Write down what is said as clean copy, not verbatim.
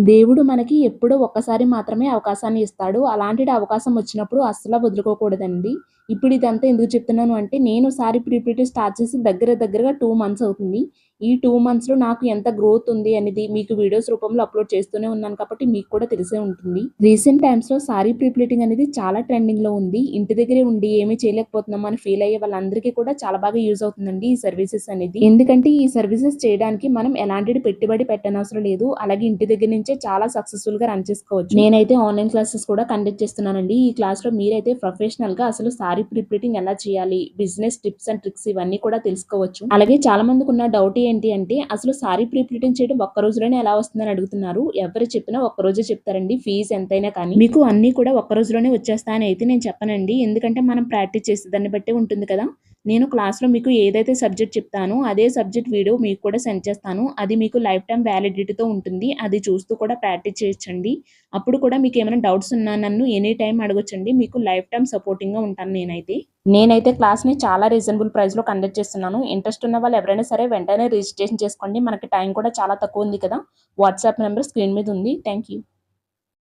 దేవుడు మనకి ఎప్పుడో ఒక్కసారి మాత్రమే అవకాశాన్ని ఇస్తాడు. అలాంటిది అవకాశం వచ్చినప్పుడు అస్సల వదులుకోకూడదండి. ఇప్పుడు ఇదంతా ఎందుకు చెప్తున్నాను అంటే, నేను సారీ ప్రీప్లీటీ స్టార్ట్ చేసి దగ్గరగా 2 మంత్స్ అవుతుంది. ఈ 2 మంత్స్‌లో నాకు ఎంత గ్రోత్ ఉంది అనేది మీకు వీడియోస్ రూపంలో అప్‌లోడ్ చేస్తూనే ఉన్నాను కాబట్టి మీకు కూడా తెలిసే ఉంటుంది. రీసెంట్ టైమ్స్‌లో సారీ ప్రీప్లీటింగ్ అనేది చాలా ట్రెండింగ్‌లో ఉంది. ఇంటి దగ్గరే ఉండి ఏమీ చేయలేకపోతున్నాం అని ఫీల్ అయ్యే వాళ్ళందరికీ కూడా చాలా బాగా యూజ్ అవుతుందండి ఈ సర్వీసెస్ అనేది. ఎందుకంటే ఈ సర్వీసెస్ చేయడానికి మనం ఎలాంటి పెట్టుబడి పెట్టనవసరం లేదు. అలాగే ఇంటి దగ్గర నుంచే చాలా సక్సెస్‌ఫుల్‌గా రన్ చేసుకోవచ్చు. నేనైతే ఆన్‌లైన్ క్లాసెస్ కూడా కండక్ట్ చేస్తున్నానండి. ఈ క్లాస్‌లో మీరైతే ప్రొఫెషనల్‌గా అసలు సారీ ప్రీప్లీటింగ్ ఎలా చేయాలి, బిజినెస్ టిప్స్ అండ్ ట్రిక్స్ ఇవన్నీ కూడా తెలుసుకోవచ్చు. అలాగే చాలా మందికున్న డౌట్ ఏంటి అంటే, అసలు సారీ ప్రీప్లీటింగ్ చేయడం ఒక్క రోజులోనే ఎలా వస్తుందని అడుగుతున్నారు. ఎవరు చెప్పినా ఒక్క రోజే చెప్తారండి. ఫీజ్ ఎంతైనా కానీ. మీకు అన్నీ కూడా ఒక్క రోజులోనే వచ్చేస్తాయని అయితే నేను చెప్పనండి. ఎందుకంటే మనం ప్రాక్టీస్ చేసే దాన్ని బట్టే ఉంటుంది కదా! నేను క్లాస్‌లో మీకు ఏదైతే సబ్జెక్ట్ చెప్తానో అదే సబ్జెక్ట్ వీడియో మీకు కూడా సెండ్ చేస్తాను. అది మీకు లైఫ్ టైమ్ వ్యాలిడిటీతో ఉంటుంది. అది చూస్తూ కూడా ప్రాక్టీస్ చేయొచ్చండి. అప్పుడు కూడా మీకేమైనా డౌట్స్ ఉన్నా నన్ను ఎనీ టైమ్ అడగొచ్చండి. మీకు లైఫ్ టైమ్ సపోర్టింగ్‌గా ఉంటాను నేనైతే. నేనైతే క్లాస్‌ని చాలా రీజనబుల్ ప్రైస్‌లో కండక్ట్ చేస్తున్నాను. ఇంట్రెస్ట్ ఉన్న వాళ్ళు ఎవరైనా సరే వెంటనే రిజిస్ట్రేషన్ చేసుకోండి. మనకి టైం కూడా చాలా తక్కువ ఉంది కదా! వాట్సాప్ నంబర్ స్క్రీన్ మీద ఉంది. Thank you.